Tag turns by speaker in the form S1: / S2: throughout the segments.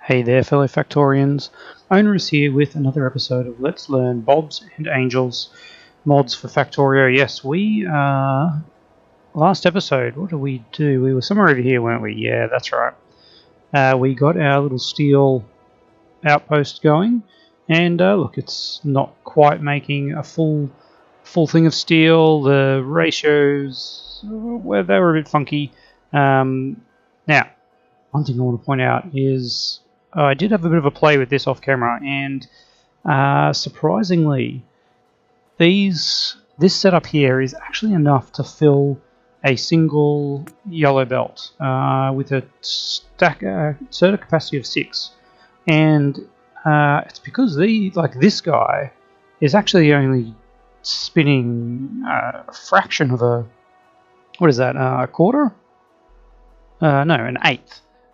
S1: Hey there, fellow Factorians. Owner is here with another episode of Let's Learn Bobs and Angels mods for Factorio. Yes, last episode, what did we do? We were somewhere over here, weren't we? Yeah, that's right. We got our little steel outpost going, and look, it's not quite making a full thing of steel. The ratios, well, they were a bit funky. Now, one thing I want to point out is I did have a bit of a play with this off camera, and surprisingly, this setup here is actually enough to fill a single yellow belt with a inserter capacity of 6, and it's because this guy is actually only spinning a fraction of a a quarter? No,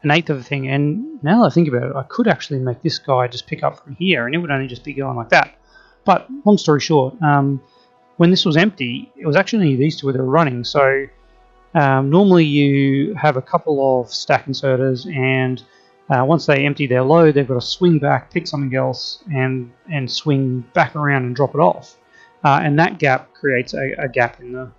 S1: an eighth of a thing. And now that I think about it, I could actually make this guy just pick up from here, and it would only just be going like that. But long story short, when this was empty, it was actually these two that were running. So normally you have a couple of stack inserters, and once they empty their load, they've got to swing back, pick something else, and swing back around and drop it off. And that gap creates a gap in the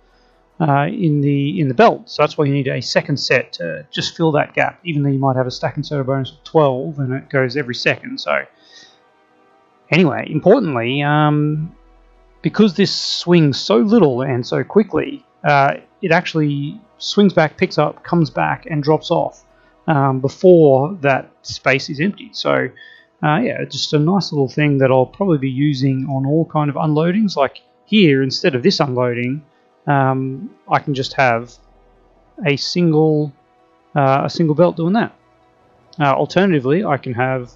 S1: belt. So that's why you need a second set to just fill that gap, even though you might have a stack inserter bonus of 12 and it goes every second. So anyway, importantly, because this swings so little and so quickly, it actually swings back, picks up, comes back and drops off before that space is emptied. So yeah, just a nice little thing that I'll probably be using on all kind of unloadings. Like here, instead of this unloading, I can just have a single belt doing that. Alternatively, I can have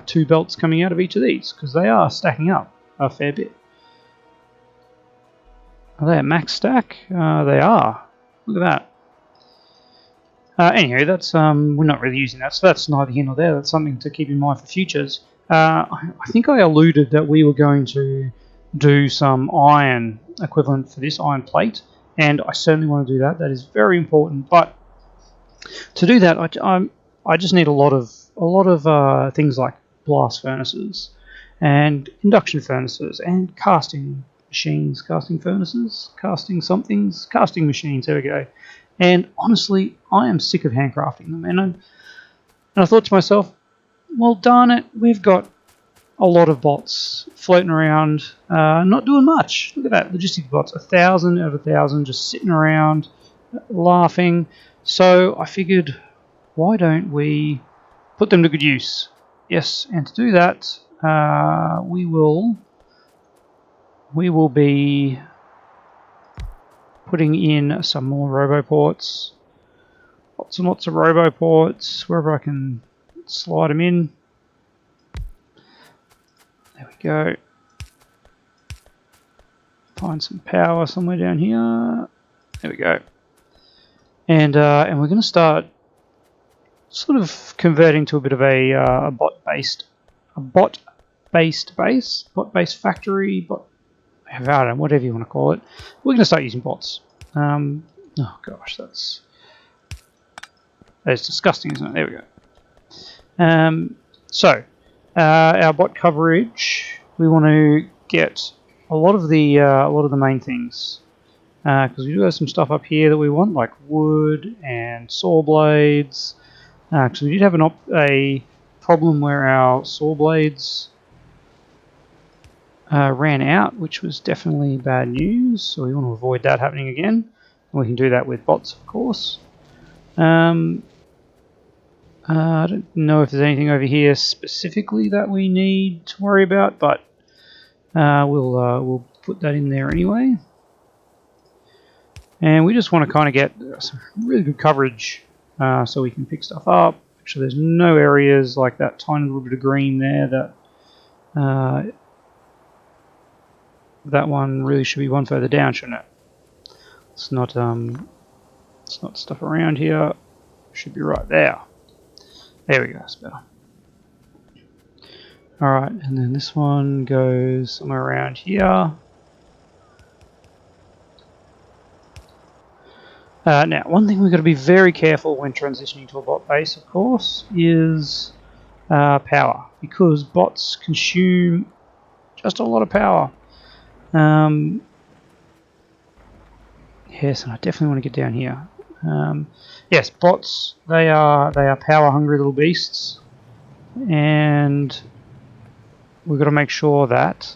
S1: two belts coming out of each of these, because they are stacking up a fair bit. Are they at max stack? They are. Look at that. Anyway, that's we're not really using that, so that's neither here nor there. That's something to keep in mind for futures. I think I alluded that we were going to do some iron equivalent for this iron plate, and I certainly want to do that. That is very important. But to do that, I just need a lot of things like blast furnaces and induction furnaces and casting machines, casting furnaces, casting somethings, casting machines. There we go. And honestly, I am sick of handcrafting them. And I thought to myself, well, darn it, we've got a lot of bots floating around, not doing much. Look at that, logistics bots, 1,000 out of 1,000 just sitting around, laughing. So I figured, why don't we put them to good use? Yes, and to do that, we will be putting in some more roboports. Lots and lots of roboports, wherever I can slide them in. There we go. Find some power somewhere down here. There we go. And we're going to start sort of converting to a bit of a bot-based factory, I don't know, whatever you want to call it. We're going to start using bots. Oh gosh, that's disgusting, isn't it? There we go. So our bot coverage, we want to get a lot of the main things, because we do have some stuff up here that we want, like wood and saw blades. Because we did have a problem where our saw blades ran out, which was definitely bad news. So we want to avoid that happening again. We can do that with bots, of course. I don't know if there's anything over here specifically that we need to worry about, but we'll put that in there anyway. And we just want to kind of get some really good coverage so we can pick stuff up. Actually, there's no areas like that tiny little bit of green there that that one really should be one further down, shouldn't it? It's not stuff around here. Should be right there. There we go, that's better. Alright, and then this one goes somewhere around here. Now, one thing we've got to be very careful when transitioning to a bot base, of course, is power, because bots consume just a lot of power. Yes, and I definitely want to get down here. Yes, bots, they are power hungry little beasts, and we've got to make sure that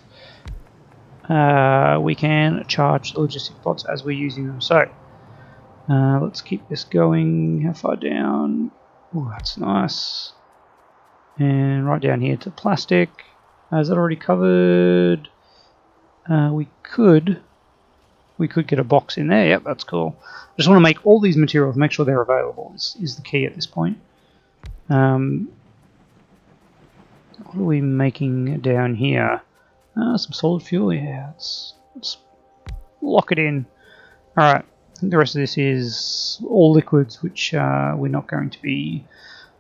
S1: we can charge the logistic bots as we're using them. So let's keep this going. How far down? Oh, that's nice. And right down here to plastic. Is that already covered? We could get a box in there. Yep, that's cool. Just want to make all these materials, make sure they're available is the key at this point. What are we making down here? Some solid fuel. Yeah, let's lock it in. All right. I think the rest of this is all liquids, which we're not going to be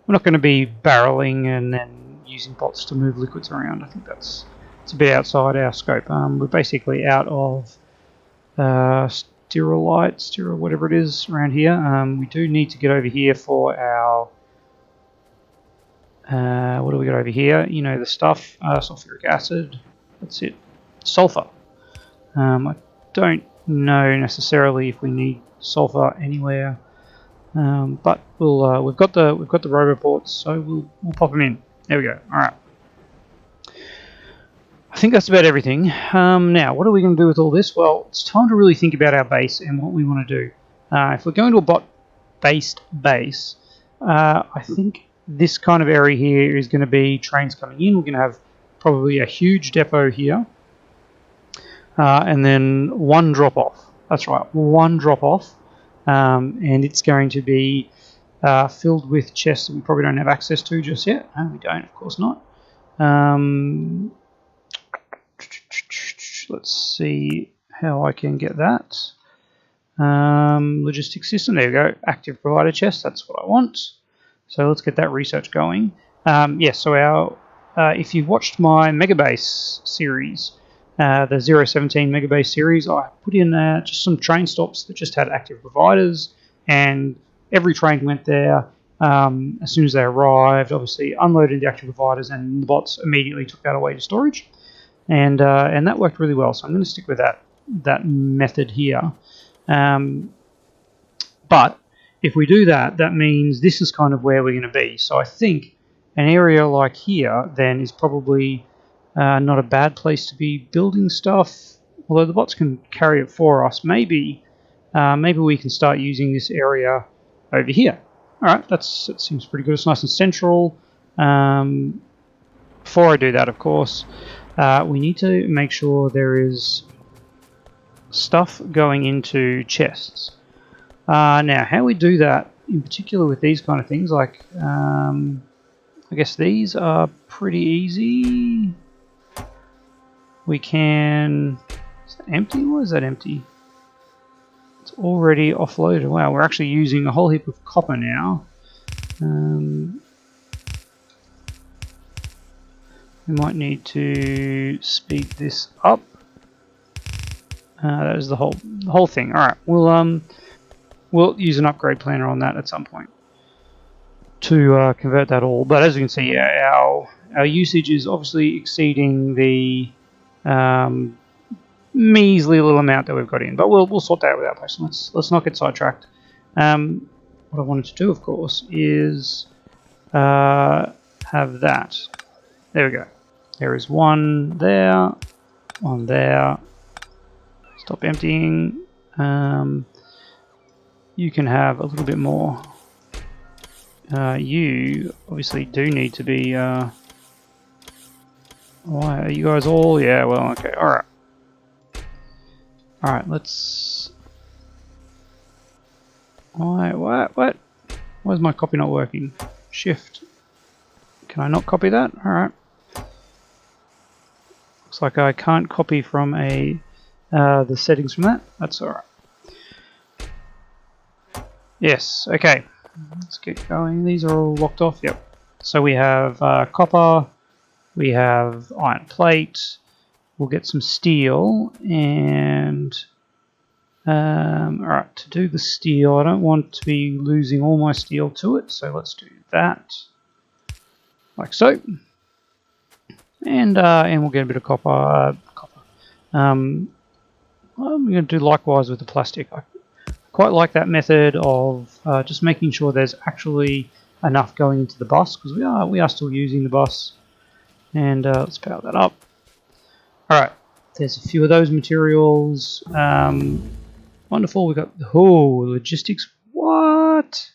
S1: barreling and then using bots to move liquids around. I think it's a bit outside our scope. We're basically out of sterile, whatever it is around here. We do need to get over here for our what do we got over here? You know the stuff, sulfuric acid. That's it. Sulfur. I don't know necessarily if we need sulfur anywhere, but we've got the roboports, so we'll pop them in. There we go. All right. I think that's about everything. Now, what are we going to do with all this? Well, it's time to really think about our base and what we want to do. If we're going to a bot-based base, I think this kind of area here is going to be trains coming in. We're going to have probably a huge depot here, and then one drop-off. That's right, one drop-off, and it's going to be filled with chests that we probably don't have access to just yet. No, we don't, of course not. Let's see how I can get that. Logistics system, there we go. Active provider chest, that's what I want. So let's get that research going. So our if you've watched my Megabase series, the 017 Megabase series, I put in just some train stops that just had active providers, and every train went there as soon as they arrived, obviously unloaded the active providers, and the bots immediately took that away to storage. And that worked really well, so I'm going to stick with that method here. But if we do that, that means this is kind of where we're going to be. So I think an area like here then is probably not a bad place to be building stuff. Although the bots can carry it for us, maybe we can start using this area over here. All right, that seems pretty good. It's nice and central. Before I do that, of course, we need to make sure there is stuff going into chests. Now, how we do that, in particular with these kind of things, like I guess these are pretty easy. We can... Is that empty? Why is that empty? It's already offloaded. Wow, we're actually using a whole heap of copper now. We might need to speed this up. That is the whole thing. All right, we'll use an upgrade planner on that at some point to convert that all. But as you can see, our usage is obviously exceeding the measly little amount that we've got in. But we'll sort that out with our person. Let's not get sidetracked. What I wanted to do, of course, is have that. There we go. There is one there, one there. Stop emptying. You can have a little bit more. You obviously do need to be... why are you guys all... Yeah, well, okay, alright. Alright, let's... What? Why is my copy not working? Shift. Can I not copy that? Alright. Looks like I can't copy from the settings from that. That's alright. Yes, okay. Let's get going. These are all locked off. Yep. So we have copper, we have iron plate, we'll get some steel, and alright, to do the steel, I don't want to be losing all my steel to it, so let's do that. like so, and we'll get a bit of copper. I'm going to do likewise with the plastic. I quite like that method of just making sure there's actually enough going into the bus, because we are still using the bus. And let's power that up. All right, there's a few of those materials. Wonderful. We got logistics. What?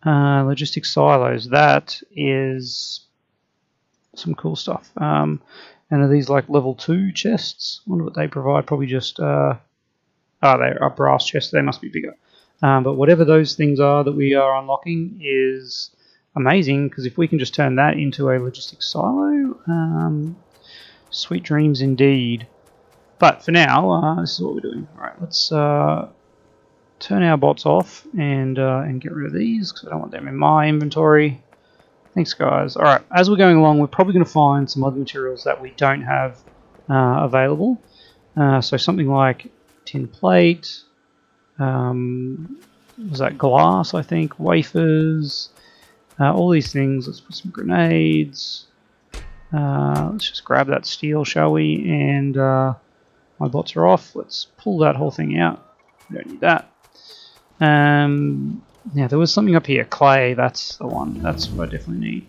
S1: Logistics silos. That is some cool stuff. And are these like level 2 chests? I wonder what they provide. Probably just they're brass chests. They must be bigger. But whatever those things are that we are unlocking is amazing, because if we can just turn that into a logistics silo, sweet dreams indeed. But for now, this is what we're doing. All right, let's turn our bots off and get rid of these, because I don't want them in my inventory. Thanks, guys. All right, as we're going along, we're probably going to find some other materials that we don't have available. So something like tin plate, was that glass, I think, wafers, all these things. Let's put some grenades. Let's just grab that steel, shall we? And my bots are off. Let's pull that whole thing out. We don't need that. Yeah, there was something up here. Clay, that's the one. That's what I definitely need.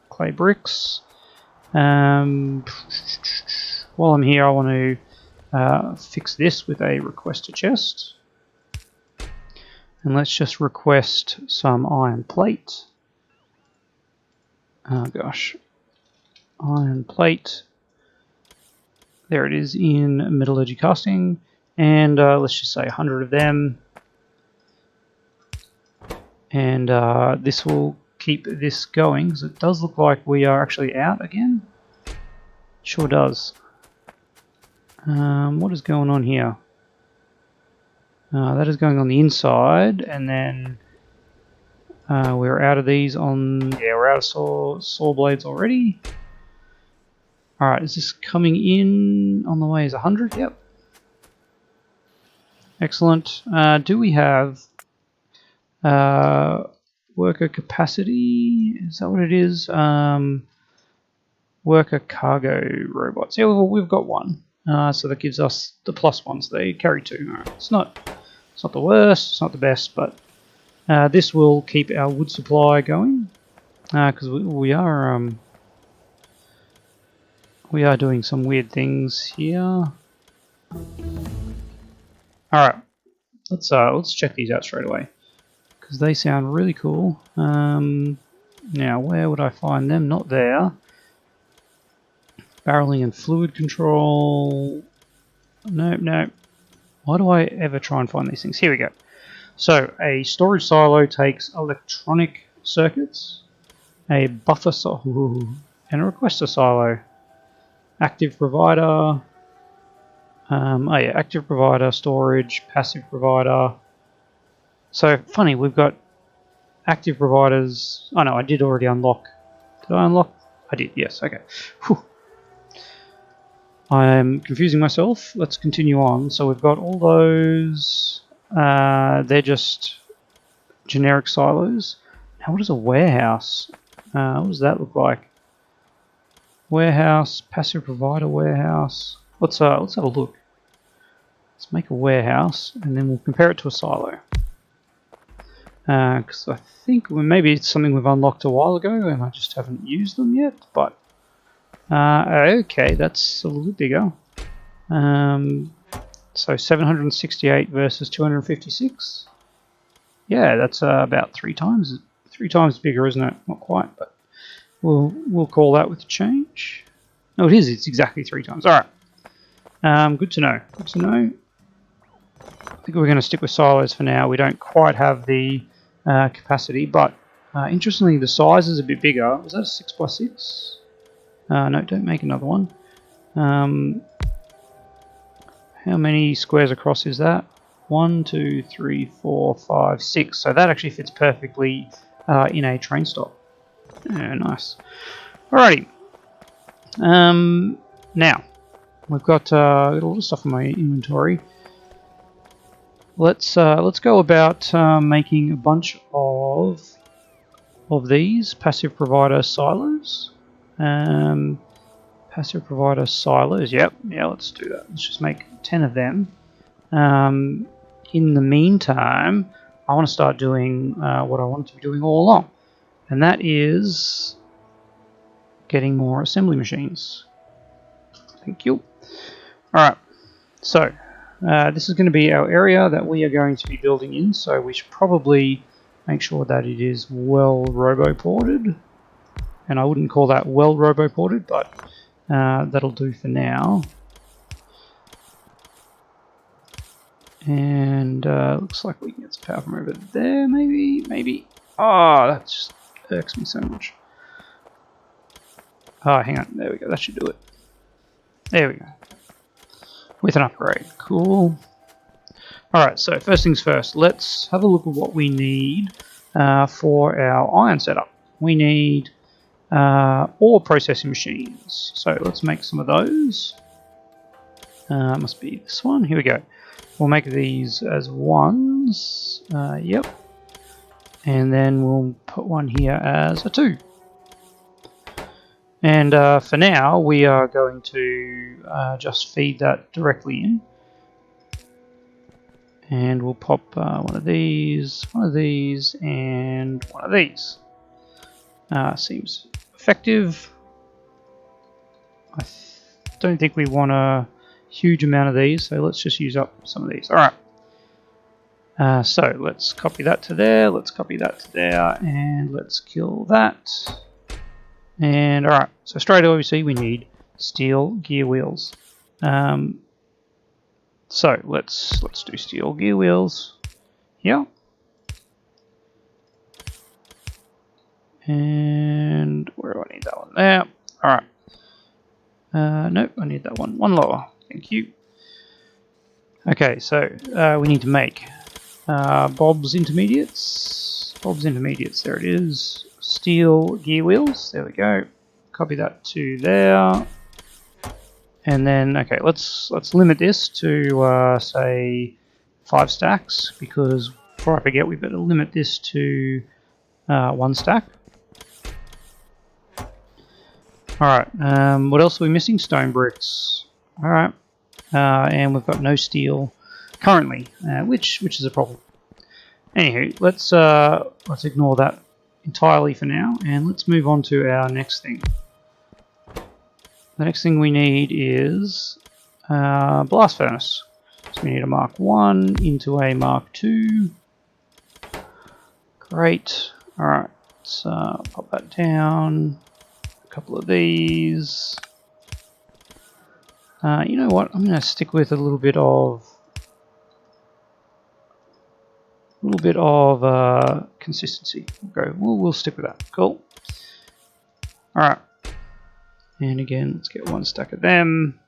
S1: Clay bricks. While I'm here, I want to fix this with a request a chest. And let's just request some iron plate. Oh gosh. Iron plate. There it is in metallurgy casting. And let's just say 100 of them. And this will keep this going, because it does look like we are actually out again. Sure does. What is going on here? That is going on the inside, and then we're out of these on... Yeah, we're out of saw blades already. Alright, is this coming in on the way as 100? Yep. Excellent. Do we have worker capacity? Is that what it is? Worker cargo robots. Yeah, we've got one. So that gives us the plus ones. They carry 2. Alright, it's not the worst, it's not the best, but this will keep our wood supply going, because we are doing some weird things here. Alright, let's check these out straight away, because they sound really cool. Now, where would I find them? Not there. Barreling and fluid control. Nope. Why do I ever try and find these things? Here we go. So, a storage silo takes electronic circuits, a buffer silo, and a requester silo. Active provider. Active provider, storage, passive provider. So, funny, we've got active providers. Oh no, I did already unlock. Did I unlock? I did, yes, okay. Whew. I'm confusing myself. Let's continue on. So we've got all those. They're just generic silos. Now, what is a warehouse? What does that look like? Warehouse, passive provider warehouse. Let's have a look. Let's make a warehouse, and then we'll compare it to a silo. Because I think maybe it's something we've unlocked a while ago, and I just haven't used them yet. But okay, that's a little bigger. So 768 versus 256. Yeah, that's about 3 times bigger, isn't it? Not quite, but we'll call that with change. No, it is. It's exactly 3 times. All right. Good to know. Good to know. I think we're going to stick with silos for now. We don't quite have the capacity, but interestingly, the size is a bit bigger. Was that a 6x6? No, don't make another one. How many squares across is that? 1, 2, 3, 4, 5, 6. So that actually fits perfectly in a train stop. Yeah, nice. Alrighty. Now we've got a lot of stuff in my inventory. Let's go about making a bunch of of these passive provider silos. Passive provider silos, yep, yeah, let's do that. Let's just make 10 of them. In the meantime, I want to start doing what I wanted to be doing all along, and that is getting more assembly machines. Thank you. Alright, so this is going to be our area that we are going to be building in, so we should probably make sure that it is well robo-ported. And I wouldn't call that well robo-ported, but that'll do for now. And looks like we can get some power from over there, maybe. Oh, that just irks me so much. Oh, hang on, there we go, that should do it. There we go. With an upgrade, cool. Alright, so first things first, let's have a look at what we need for our iron setup. We need ore processing machines. So let's make some of those. Must be this one. Here we go. We'll make these as ones. Yep. And then we'll put one here as a 2. And for now, we are going to just feed that directly in. And we'll pop one of these, and one of these. Seems effective. I don't think we want a huge amount of these, so let's just use up some of these. Alright. So let's copy that to there, let's copy that to there, and let's kill that. And alright, so straight away we see we need steel gear wheels. So let's do steel gear wheels here. And where do I need that one? There. Alright. Nope, I need that one lower. Thank you. Okay, so we need to make Bob's intermediates. Bob's intermediates, there it is. Steel gear wheels, there we go. Copy that to there. And then, okay, let's limit this to say 5 stacks, because before I forget, we better limit this to 1 stack. Alright, what else are we missing? Stone bricks. Alright, and we've got no steel currently, which is a problem. Anywho, let's ignore that entirely for now, and let's move on to our next thing. The next thing we need is blast furnace. So we need a Mark 1 into a Mark 2. Great. Alright, let's pop that down. A couple of these. You know what? I'm going to stick with a little bit of consistency. We'll stick with that. Cool. All right. And again, let's get 1 stack of them.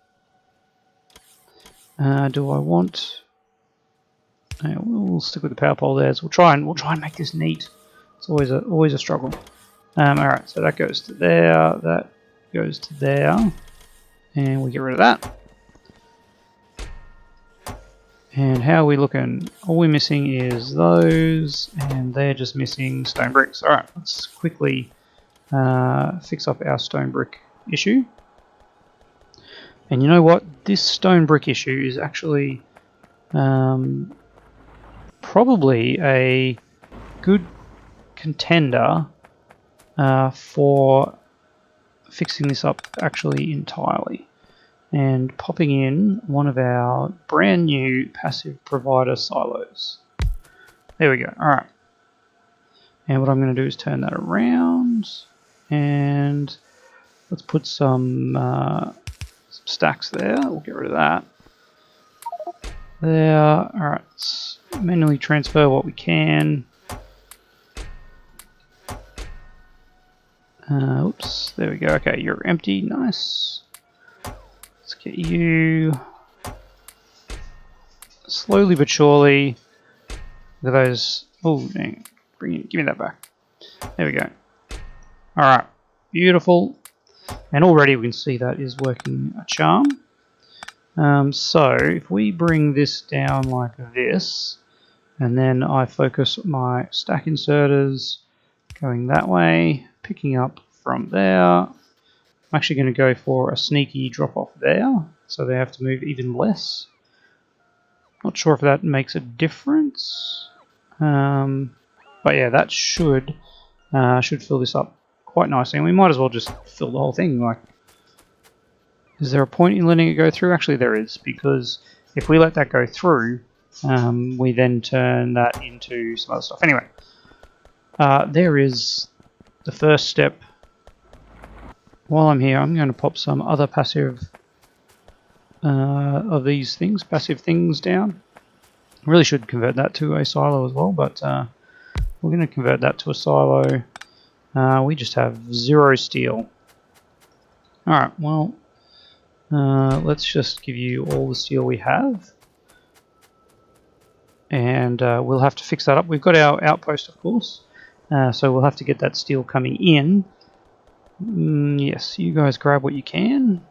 S1: Do I want? We'll stick with the power pole there. So we'll try and make this neat. It's always a struggle. All right, so that goes to there. That goes to there, and we get rid of that. And how are we looking? All we're missing is those, and they're just missing stone bricks. All right, let's quickly fix up our stone brick issue. And you know what? This stone brick issue is actually probably a good contender for fixing this up actually entirely and popping in one of our brand new passive provider silos. There we go. All right. And what I'm going to do is turn that around, and let's put some stacks there. We'll get rid of that. There. All right. Let's manually transfer what we can. Oops. There we go. Okay, you're empty. Nice. Let's get you slowly but surely. Look at those. Oh, dang. Give me that back. There we go. All right. Beautiful. And already we can see that is working a charm. So if we bring this down like this, and then I focus my stack inserters, going that way, picking up from there. I'm actually going to go for a sneaky drop off there, so they have to move even less. Not sure if that makes a difference, but yeah, that should fill this up quite nicely, and we might as well just fill the whole thing. Like, is there a point in letting it go through? Actually, there is, because if we let that go through, we then turn that into some other stuff. Anyway, there is the first step. While I'm here, I'm going to pop some other passive of these things, passive things down. I really should convert that to a silo as well, but we're going to convert that to a silo. We just have 0 steel. Alright, well, let's just give you all the steel we have. And we'll have to fix that up. We've got our outpost, of course, so we'll have to get that steel coming in. Yes, you guys grab what you can,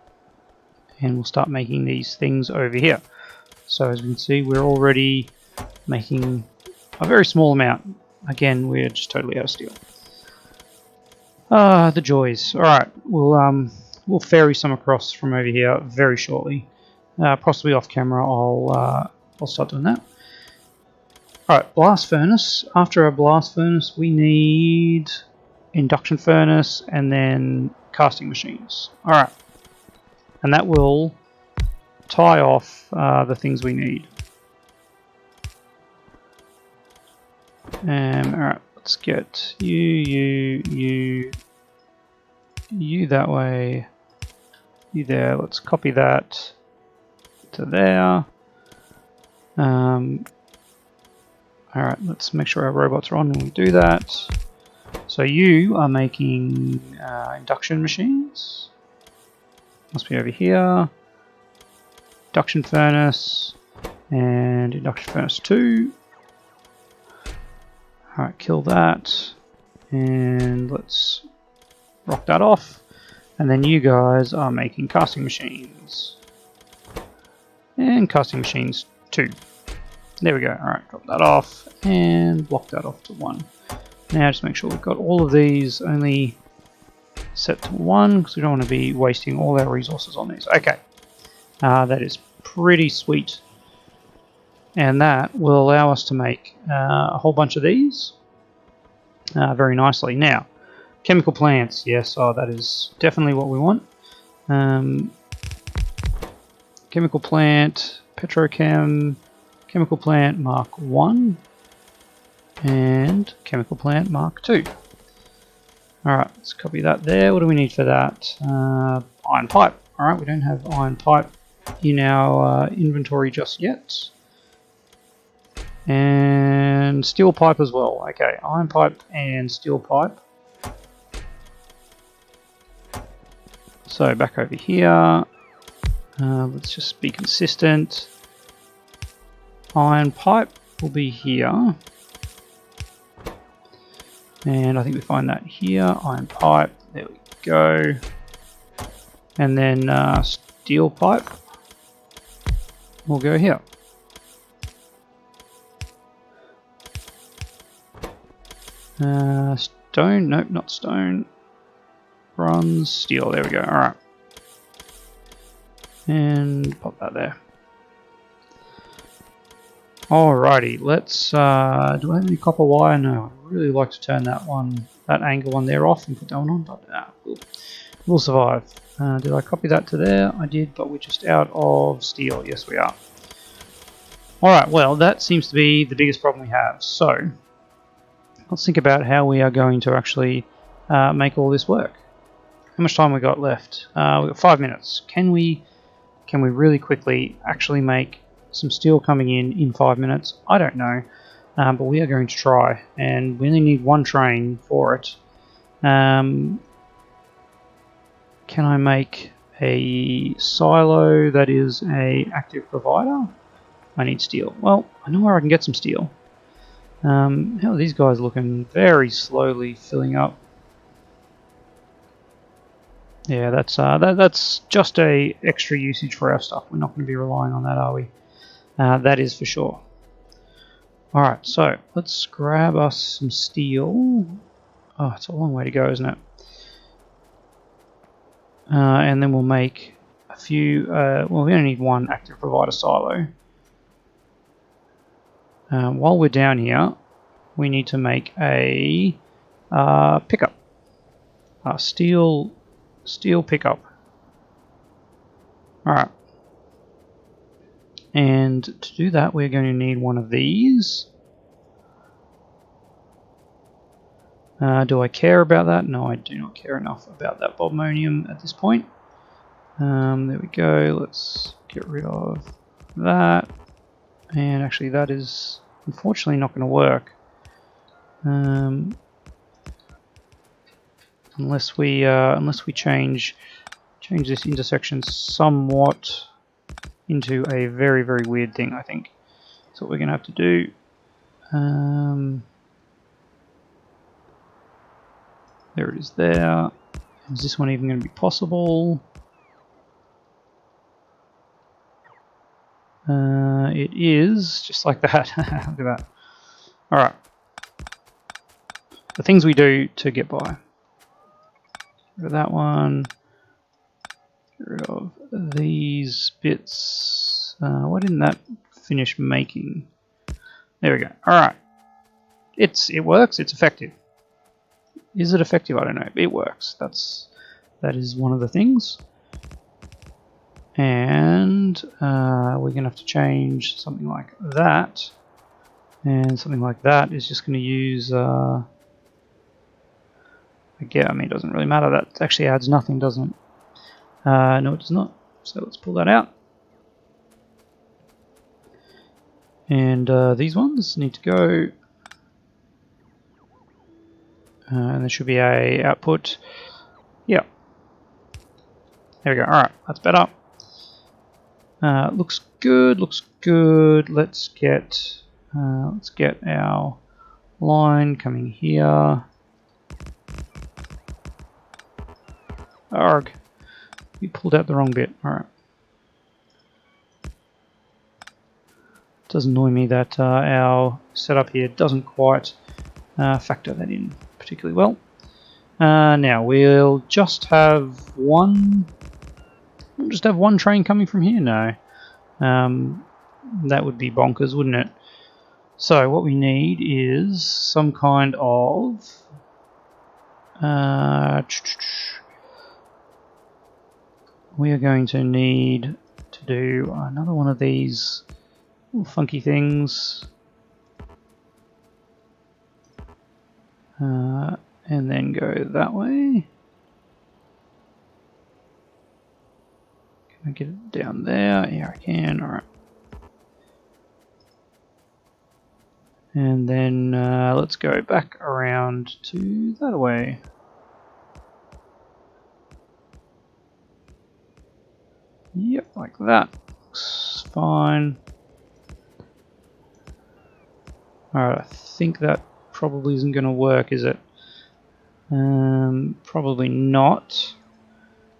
S1: and we'll start making these things over here. So as we can see, we're already making a very small amount. Again, we're just totally out of steel. The joys. Alright, we'll ferry some across from over here very shortly. Possibly off camera, I'll start doing that. Alright, blast furnace. After a blast furnace, we need induction furnace and then casting machines. Alright, and that will tie off the things we need. Alright, let's get you that way, you there. Let's copy that to there. Alright, let's make sure our robots are on when we do that. So you are making induction machines. Must be over here. Induction furnace and induction furnace 2. Alright, kill that. And let's rock that off. And then you guys are making casting machines. And casting machines 2. There we go. Alright, drop that off and block that off to 1. Now just make sure we've got all of these only set to 1, because we don't want to be wasting all our resources on these. Okay, that is pretty sweet. And that will allow us to make a whole bunch of these very nicely. Now, chemical plants, yes, that is definitely what we want. Chemical plant, petrochem, chemical plant Mark 1, and chemical plant Mark 2. Alright, let's copy that there. What do we need for that? Iron pipe. Alright, we don't have iron pipe in our inventory just yet. And steel pipe as well. Okay, iron pipe and steel pipe. So back over here. Let's just be consistent. Iron pipe will be here. And I think we find that here. Iron pipe. There we go. And then steel pipe will go here. Stone. Nope, not stone. Bronze. Steel. There we go. Alright. And pop that there. Alrighty, let's, do I have any copper wire? No, I'd really like to turn that angle one there off and put that one on, but we'll survive. Did I copy that to there? I did, but we're just out of steel. Yes, we are. Alright, well, that seems to be the biggest problem we have. So, let's think about how we are going to actually make all this work. How much time we got left? We've got 5 minutes. Can we really quickly actually make some steel coming in 5 minutes? I don't know, but we are going to try, and we only need 1 train for it. Can I make a silo that is a active provider? I need steel. Well, I know where I can get some steel. How are these guys looking? Very slowly filling up. Yeah, that's just a extra usage for our stuff. We're not going to be relying on that, are we? That is for sure. Alright, so let's grab us some steel. Oh, it's a long way to go, isn't it? And then we'll make a few, well, we only need one active provider silo. While we're down here, we need to make a pickup, a steel pickup. All right, and to do that, we're going to need one of these. Do I care about that? No, I do not care enough about that bobmonium at this point. There we go. Let's get rid of that. And actually, that is unfortunately not going to work. Unless we change this intersection somewhat into a very, very weird thing, I think. That's what we're going to have to do. There it is there. Is this one even going to be possible? It is, just like that. Look at that. Alright. The things we do to get by. Get rid of that one. Get rid of these bits. Why didn't that finish making? There we go. Alright. It works, it's effective. Is it effective? I don't know. It works. That is one of the things. And we're going to have to change something like that. And something like that is just going to use... again, I mean, it doesn't really matter. That actually adds nothing, doesn't it? No, it does not. So let's pull that out. And these ones need to go. And there should be a output. Yeah. There we go. Alright, that's better. Looks good, looks good. Let's get our line coming here. Arg. We pulled out the wrong bit. Alright. It does annoy me that our setup here doesn't quite factor that in particularly well. Now we'll just have one train coming from here. No, that would be bonkers, wouldn't it? So what we need is some kind of we are going to need to do another one of these little funky things. And then go that way. Can I get it down there? Yeah, I can. Alright. And then let's go back around to that way. Yep, like that. Looks fine. Alright, I think that probably isn't going to work, is it? Probably not.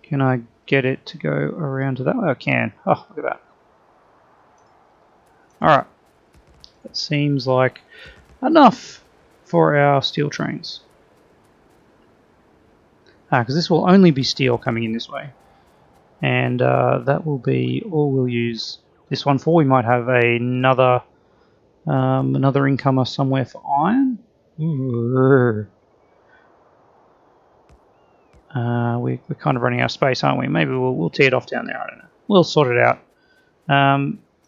S1: Can I get it to go around to that way? I can. Oh, look at that. Alright. That seems like enough for our steel trains. Because this will only be steel coming in this way. And that will be all we'll use this one for. We might have another incomer somewhere for iron. Ooh. We're kind of running out of space, aren't we? Maybe we'll tee it off down there. I don't know. We'll sort it out.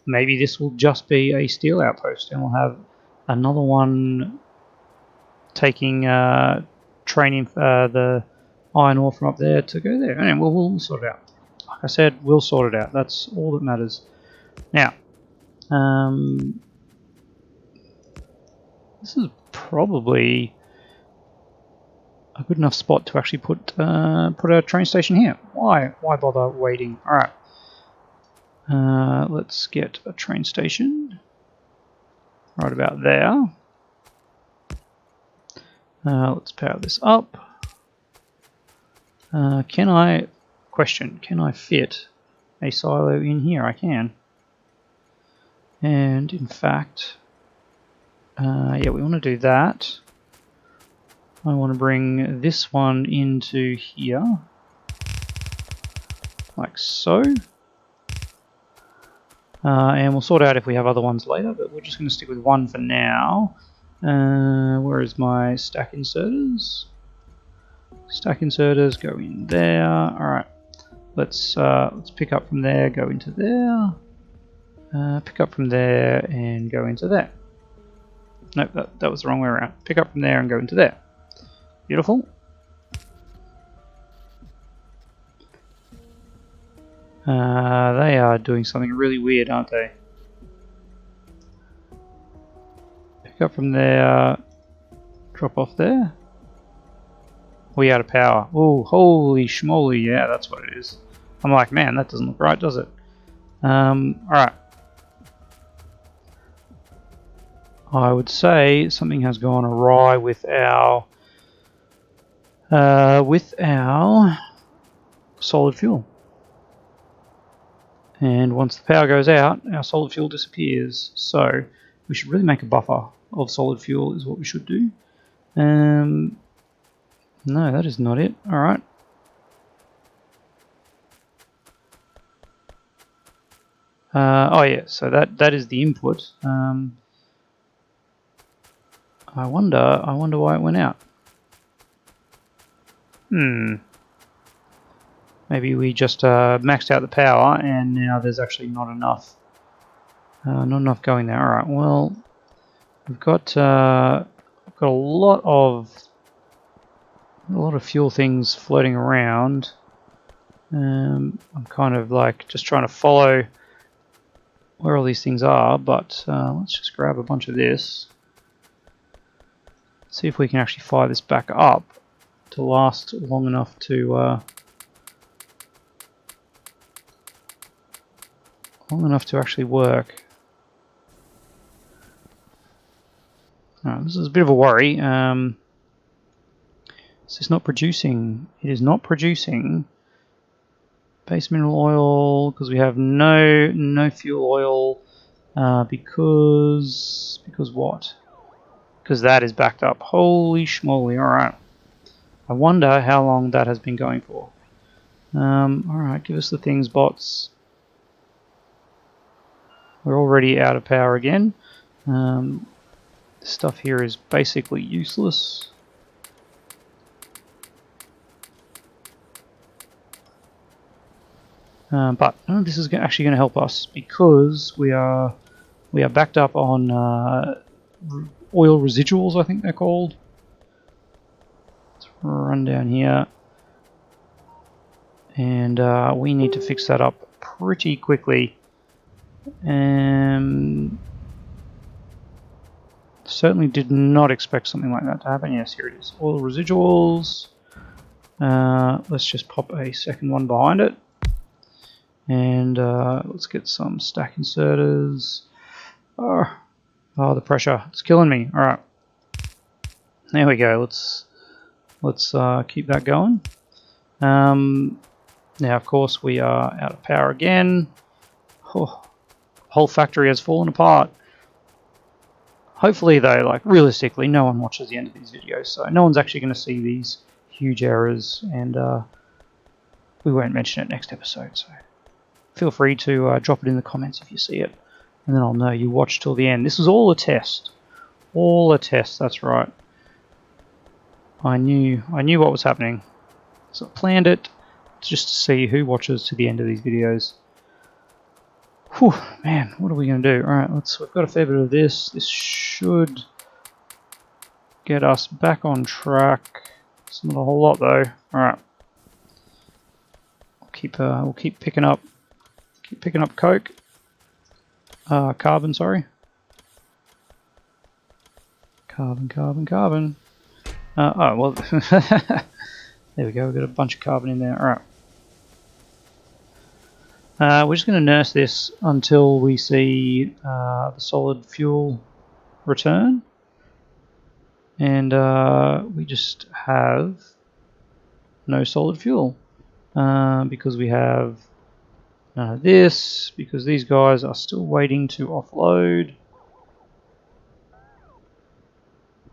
S1: Maybe this will just be a steel outpost, and we'll have another one taking training the iron ore from up there to go there. And we'll sort it out. Like I said, we'll sort it out. That's all that matters. Now, this is probably a good enough spot to actually put a train station here. Why bother waiting? All right. Let's get a train station right about there. Let's power this up. Can I fit a silo in here? I can. And in fact, yeah, we want to do that. I want to bring this one into here, like so. And we'll sort out if we have other ones later, but we're just going to stick with one for now. Where is my stack inserters? Stack inserters go in there. Alright, let's pick up from there, go into there. Pick up from there and go into there. Nope, that was the wrong way around. Pick up from there and go into there. Beautiful. They are doing something really weird, aren't they? Pick up from there, drop off there. We out of power. Oh, holy schmoly, yeah, that's what it is. I'm like, man, that doesn't look right, does it? Alright. I would say something has gone awry with our solid fuel. And once the power goes out, our solid fuel disappears. So we should really make a buffer of solid fuel is what we should do. No, that is not it. Alright. Oh yeah, so that is the input. I wonder why it went out. Maybe we just maxed out the power and now there's actually not enough going there. Alright, well, we've got a lot of fuel things floating around. I'm kind of like just trying to follow where all these things are, but let's just grab a bunch of this. See if we can actually fire this back up to last long enough to actually work. This is a bit of a worry. Is this not producing? It is not producing base mineral oil because we have no fuel oil. Because what? Because that is backed up. Holy schmoly! All right. I wonder how long that has been going for. All right, give us the things, bots. We're already out of power again. This stuff here is basically useless. But this is actually going to help us because we are backed up on oil residuals, I think they're called. Let's run down here, and we need to fix that up pretty quickly. Certainly did not expect something like that to happen. Yes, here it is. Oil residuals. Let's just pop a second one behind it. And let's get some stack inserters. Oh, the pressure. It's killing me. Alright. There we go. Let's keep that going. Now, of course, we are out of power again. Oh, whole factory has fallen apart. Hopefully, though, like realistically, no one watches the end of these videos, so no one's actually going to see these huge errors, and we won't mention it next episode. So feel free to drop it in the comments if you see it, and then I'll know you watched till the end. This was all a test. All a test. That's right. I knew what was happening, so I planned it just to see who watches to the end of these videos. Whew, man, what are we going to do? Alright, we've got a fair bit of this. This should get us back on track. It's not a whole lot though. Alright. We'll keep picking up coke. Carbon, sorry. Carbon. Oh, well, there we go, we've got a bunch of carbon in there. Alright. We're just going to nurse this until we see the solid fuel return. And we just have no solid fuel because we have none of this, because these guys are still waiting to offload.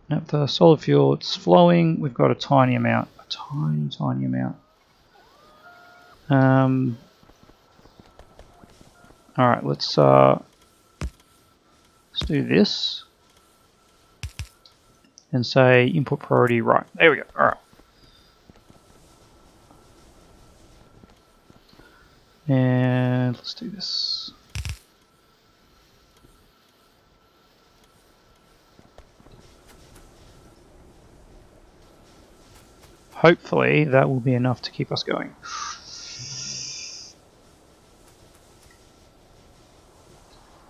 S1: Now the solid fuel, it's flowing. We've got a tiny amount, a tiny amount. All right, let's do this and say input priority right. There we go. All right. And let's do this. Hopefully that will be enough to keep us going.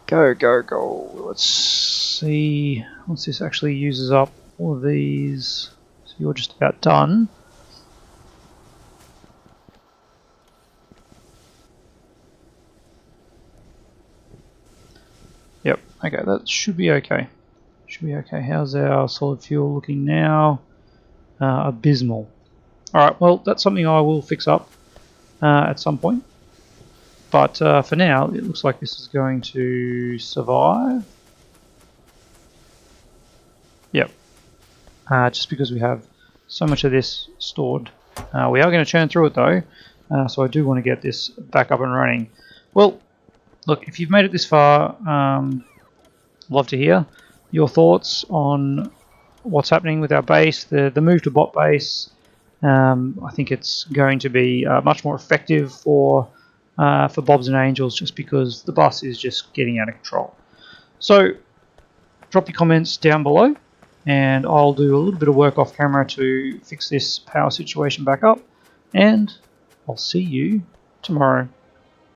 S1: Go, go, go. Let's see once this actually uses up all of these. So you're just about done. Yep, okay, that should be okay. Should be okay. How's our solid fuel looking now? Abysmal. Alright, well, that's something I will fix up at some point. But for now, it looks like this is going to survive. Yep. Just because we have so much of this stored. We are going to churn through it though, so I do want to get this back up and running. Well, look, if you've made it this far, love to hear your thoughts on what's happening with our base, the move to bot base. I think it's going to be much more effective for Bobs and Angels just because the bus is just getting out of control. So drop your comments down below and I'll do a little bit of work off camera to fix this power situation back up, and I'll see you tomorrow.